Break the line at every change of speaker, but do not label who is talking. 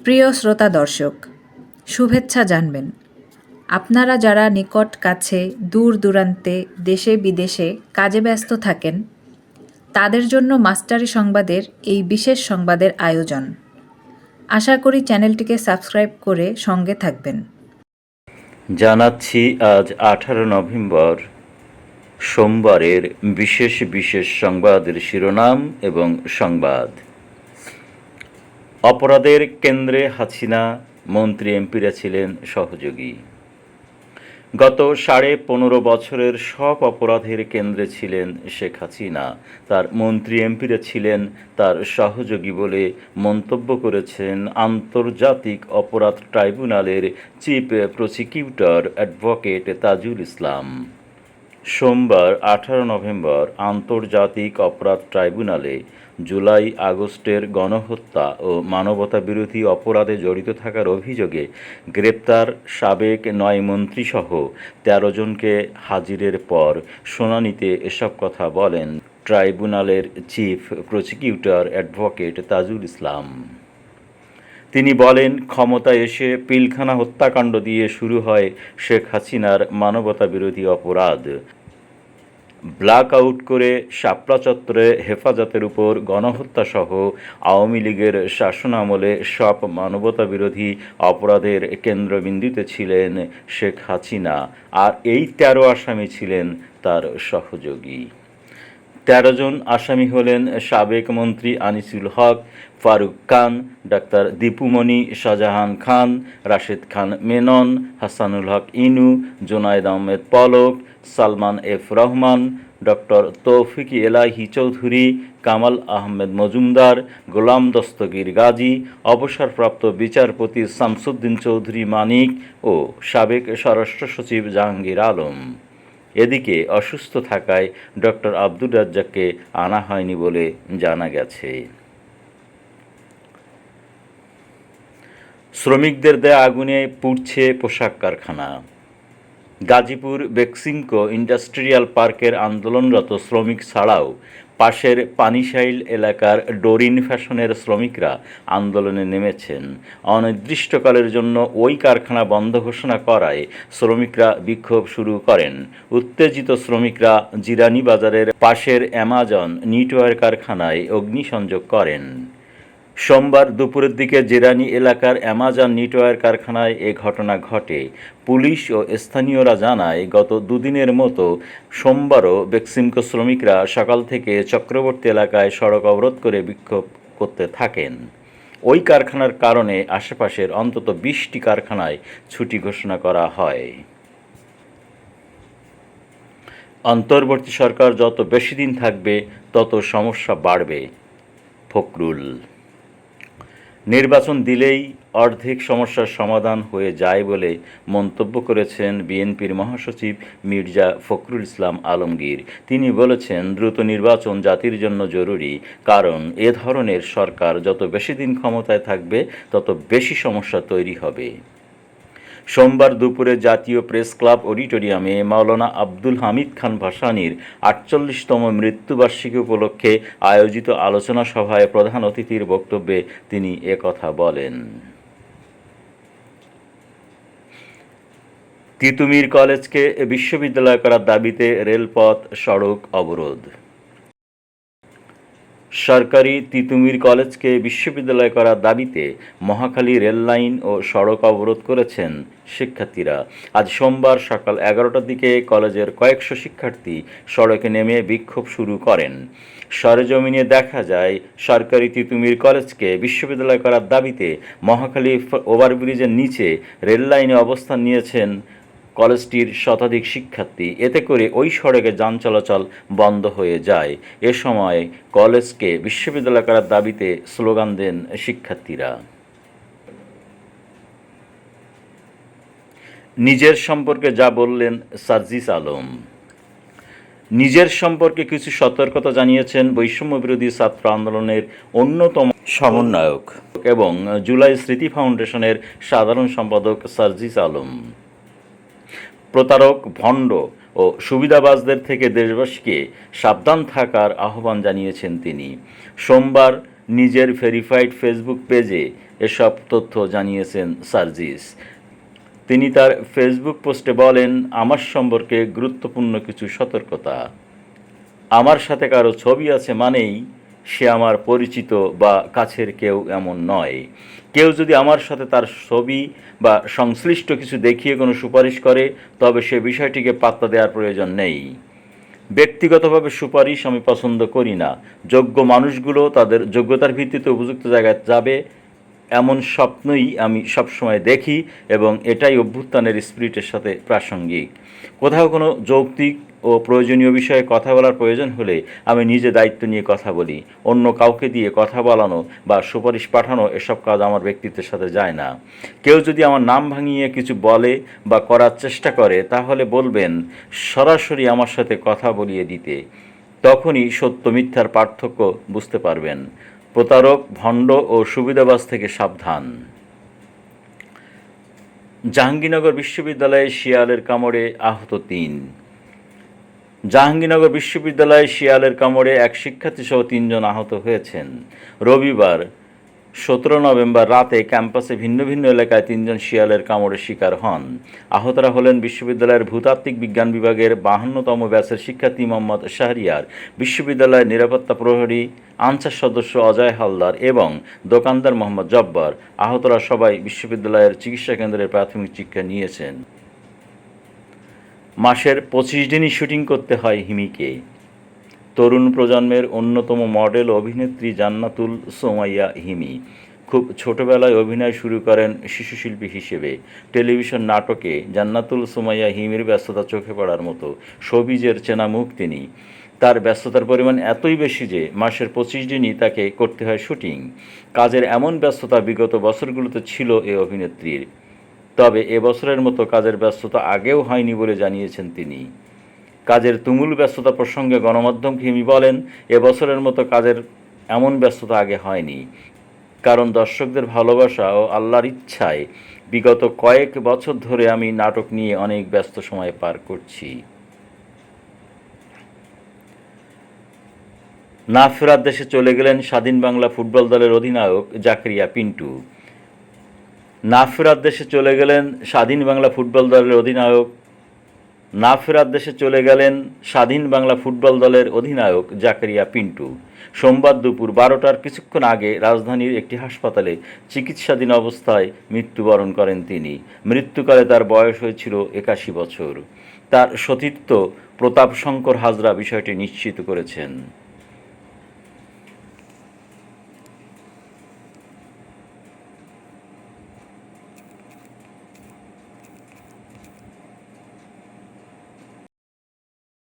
প্রিয় শ্রোতা দর্শক, শুভেচ্ছা জানবেন। আপনারা যারা নিকট কাছে দূর দূরান্তে দেশে বিদেশে কাজে ব্যস্ত থাকেন, তাদের জন্য মাস্টারি সংবাদের এই বিশেষ সংবাদের আয়োজন। আশা করি চ্যানেলটিকে সাবস্ক্রাইব করে সঙ্গে থাকবেন।
জানাচ্ছি আজ 18 নভেম্বর সোমবারের বিশেষ বিশেষ সংবাদের শিরোনাম এবং সংবাদ। অপরাধের কেন্দ্রে হাসিনা, মন্ত্রী এমপিরা ছিলেন সহযোগী। গত 15.5 বছরের সব অপরাধের কেন্দ্রে ছিলেন শেখ হাসিনা, তার মন্ত্রী এমপিরা ছিলেন তার সহযোগী বলে মন্তব্য করেছেন আন্তর্জাতিক অপরাধ ট্রাইব্যুনালের chief prosecutor advocate Tajul Islam. সোমবার 18 নভেম্বর আন্তর্জাতিক অপরাধ ট্রাইব্যুনালে জুলাই আগস্টের গণহত্যা ও মানবতাবিরোধী অপরাধে জড়িত থাকার অভিযোগে গ্রেপ্তার সাবেক 9 মন্ত্রীসহ 13 জনকে হাজিরের পর শুনানিতে এসব কথা বলেন ট্রাইব্যুনালের chief prosecutor advocate Tajul Islam. তিনি বলেন, ক্ষমতায় এসে পিলখানা হত্যাকাণ্ড দিয়ে শুরু হয় শেখ হাসিনার মানবতাবিরোধী অপরাধ। ব্ল্যাক আউট করে শাপলা চত্বরে হেফাজতের উপর গণহত্যাসহ আওয়ামী লীগের শাসনামলে সব মানবতাবিরোধী অপরাধের কেন্দ্রবিন্দুতে ছিলেন শেখ হাসিনা, আর এই 13 আসামি ছিলেন তার সহযোগী। 13 জন আসামি হলেন সাবেক মন্ত্রী আনিসুল হক, ফারুক খান, ডাক্তার দীপুমণি, শাহজাহান খান, রাশেদ খান মেনন, হাসানুল হক ইনু, জোনায়েদ আহমেদ পলক, সালমান এফ রহমান, ডক্টর তৌফিক এলাহি চৌধুরী, কামাল আহমেদ মজুমদার, গোলাম দস্তগীর গাজী, অবসরপ্রাপ্ত বিচারপতি শামসুদ্দিন চৌধুরী মানিক ও সাবেক স্বরাষ্ট্র সচিব জাহাঙ্গীর আলম। এদিকে অসুস্থ থাকায় ডক্টর আব্দুর রাজ্জাককে আনা হয়নি বলে জানা গেছে। শ্রমিকদের দেয়া আগুনে পুড়ছে পোশাক কারখানা। গাজীপুর বেক্সিমকো ইন্ডাস্ট্রিয়াল পার্কের আন্দোলনরত শ্রমিক ছাড়াও পাশের পানিশাইল এলাকার ডোরিন ফ্যাশনের শ্রমিকরা আন্দোলনে নেমেছেন। অনির্দিষ্টকালের জন্য ওই কারখানা বন্ধ ঘোষণা করায় শ্রমিকরা বিক্ষোভ শুরু করেন। উত্তেজিত শ্রমিকরা জিরানি বাজারের পাশের অ্যামাজন নিটওয়্যার কারখানায় অগ্নিসংযোগ করেন। সোমবার দুপুরের দিকে জিরানি এলাকার অ্যামাজন নিটওয়্যার কারখানায় এ ঘটনা ঘটে। পুলিশ ও স্থানীয়রা জানায়, গত দুদিনের মতো সোমবারও বেক্সিমকো শ্রমিকরা সকাল থেকে চক্রবর্তী এলাকায় সড়ক অবরোধ করে বিক্ষোভ করতে থাকেন। ওই কারখানার কারণে আশেপাশের অন্তত 20টি কারখানায় ছুটি ঘোষণা করা হয়। অন্তর্বর্তী সরকার যত বেশি দিন থাকবে তত সমস্যা বাড়বে, ফখরুল। নির্বাচন দিলেই অর্ধেক সমস্যার সমাধান হয়ে যায় বলে মন্তব্য করেছেন বিএনপির মহাসচিব মির্জা ফখরুল ইসলাম আলমগীর। তিনি বলেছেন, দ্রুত নির্বাচন জাতির জন্য জরুরি, কারণ এ ধরনের সরকার যত বেশি দিন ক্ষমতায় থাকবে তত বেশি সমস্যা তৈরি হবে। সোমবার দুপুরে জাতীয় প্রেস ক্লাব অডিটোরিয়ামে মাওলানা আব্দুল হামিদ খান ভাসানীর 48তম মৃত্যুবার্ষিকী উপলক্ষে আয়োজিত আলোচনা সভায় প্রধান অতিথির বক্তব্যে তিনি একথা বলেন। তিতুমীর কলেজকে বিশ্ববিদ্যালয় করার দাবিতে রেলপথ সড়ক অবরোধ। সরকারি তিতুমীর কলেজকে বিশ্ববিদ্যালয় করার দাবিতে মহাখালী রেললাইন ও সড়ক অবরোধ করেছেন শিক্ষার্থীরা। আজ সোমবার সকাল 11টার দিকে কলেজের কয়েকশো শিক্ষার্থী সড়কে নেমে বিক্ষোভ শুরু করেন। সরেজমিনে দেখা যায়, সরকারি তিতুমীর কলেজকে বিশ্ববিদ্যালয় করার দাবিতে মহাখালী ওভারব্রিজের নিচে রেললাইনে অবস্থান নিয়েছেন কলেজটির শতাধিক শিক্ষার্থী। এতে করে ওই সড়কে যান চলাচল বন্ধ হয়ে যায়। এ সময় কলেজকে বিশ্ববিদ্যালয় করার দাবিতে স্লোগান দেন শিক্ষার্থীরা। নিজের সম্পর্কে যা বললেন সার্জিস আলম। নিজের সম্পর্কে কিছু সতর্কতা জানিয়েছেন বৈষম্যবিরোধী ছাত্র আন্দোলনের অন্যতম সমন্বয়ক এবং জুলাই স্মৃতি ফাউন্ডেশনের সাধারণ সম্পাদক সার্জিস আলম। প্রতারক, ভণ্ড ও সুবিধাবাজদের থেকে দেশবাসীকে সাবধান থাকার আহ্বান জানিয়েছেন তিনি। সোমবার নিজের ভেরিফাইড ফেসবুক পেজে এসব তথ্য জানিয়েছেন সার্জিস। তিনি তার ফেসবুক পোস্টে বলেন, আমার সম্পর্কে গুরুত্বপূর্ণ কিছু সতর্কতা। আমার সাথে কারো ছবি আছে মানেই সে আমার পরিচিত বা কাছের কেউ এমন নয়। কেউ যদি আমার সাথে তার ছবি বা সংশ্লিষ্ট কিছু দেখিয়ে কোনো সুপারিশ করে, তবে সে বিষয়টিকে পাত্তা দেওয়ার প্রয়োজন নেই। ব্যক্তিগতভাবে সুপারিশ আমি পছন্দ করি না। যোগ্য মানুষগুলো তাদের যোগ্যতার ভিত্তিতে উপযুক্ত জায়গায় যাবে, এমন স্বপ্নই আমি সবসময় দেখি এবং এটাই অভ্যুত্থানের স্পিরিটের সাথে প্রাসঙ্গিক। কোথাও কোনো যৌক্তিক ও প্রয়োজনীয় বিষয়ে কথা বলার প্রয়োজন হলে আমি নিজে দায়িত্ব নিয়ে কথা বলি। অন্য কাউকে দিয়ে কথা বলানো বা সুপারিশ পাঠানো এসব কাজ আমার ব্যক্তিত্বের সাথে যায় না। কেউ যদি আমার নাম ভাঙিয়ে কিছু বলে বা করার চেষ্টা করে, তাহলে বলবেন সরাসরি আমার সাথে কথা বলিয়ে দিতে। তখনই সত্য মিথ্যার পার্থক্য বুঝতে পারবেন। প্রতারক, ভণ্ড ও সুবিধাবাজ থেকে সাবধান। জাহাঙ্গীরনগর বিশ্ববিদ্যালয়ে শিয়ালের কামড়ে আহত ৩। জাহাঙ্গীরনগর বিশ্ববিদ্যালয়ে শিয়ালের কামড়ে এক শিক্ষার্থীসহ ৩ জন আহত হয়েছেন। রবিবার ১৭ নভেম্বর রাতে ক্যাম্পাসে ভিন্ন ভিন্ন এলাকায় ৩ জন শিয়ালের কামড়ের শিকার হন। আহতরা হলেন বিশ্ববিদ্যালয়ের ভূতাত্ত্বিক বিজ্ঞান বিভাগের ৫২তম ব্যাচের শিক্ষার্থী মোহাম্মদ শাহরিয়ার, বিশ্ববিদ্যালয়ের নিরাপত্তা প্রহরী আনসার সদস্য অজয় হালদার এবং দোকানদার মোহাম্মদ জব্বার। আহতরা সবাই বিশ্ববিদ্যালয়ের চিকিৎসা কেন্দ্রে প্রাথমিক চিকিৎসা নিয়েছেন। মাসের ২৫ দিনই শুটিং করতে হয় হিমিকে। তরুণ প্রজন্মের অন্যতম মডেল অভিনেত্রী জান্নাতুল সোমাইয়া হিমি খুব ছোটবেলায় অভিনয় শুরু করেন শিশুশিল্পী হিসেবে। টেলিভিশন নাটকে জান্নাতুল সোমাইয়া হিমির ব্যস্ততা চোখে পড়ার মতো। শোবিজের চেনা মুখ তিনি। তার ব্যস্ততার পরিমাণ এতই বেশি যে মাসের ২৫ দিনই তাকে করতে হয় শুটিং। কাজের এমন ব্যস্ততা বিগত বছরগুলোতে ছিল এ অভিনেত্রীর। তবে এবছরের মতো কাজের ব্যস্ততা আগেও হয়নি বলে জানিয়েছেন তিনি। কাজের তুমুল ব্যস্ততা প্রসঙ্গে গণমাধ্যমকে হিমি বলেন, এবছরের মতো কাজের এমন ব্যস্ততা আগে হয়নি। কারণ দর্শকদের ভালোবাসা ও আল্লাহর ইচ্ছায় বিগত কয়েক বছর ধরে আমি নাটক নিয়ে অনেক ব্যস্ত সময় পার করছি। না ফেরার দেশে চলে গেলেন স্বাধীন বাংলা ফুটবল দলের অধিনায়ক জাকারিয়া পিন্টু। না ফেরার দেশে চলে গেলেন স্বাধীন বাংলা ফুটবল দলের অধিনায়ক স্বাধীন বাংলা ফুটবল দলের অধিনায়ক জাকারিয়া পিন্টু। সোমবার দুপুর ১২টার কিছুক্ষণ আগে রাজধানীর একটি হাসপাতালে চিকিৎসাধীন অবস্থায় মৃত্যুবরণ করেন তিনি। মৃত্যুকালে তার বয়স হয়েছিল ৮১ বছর। তার সতীর্থ প্রতাপ শঙ্কর হাজরা বিষয়টি নিশ্চিত করেছেন।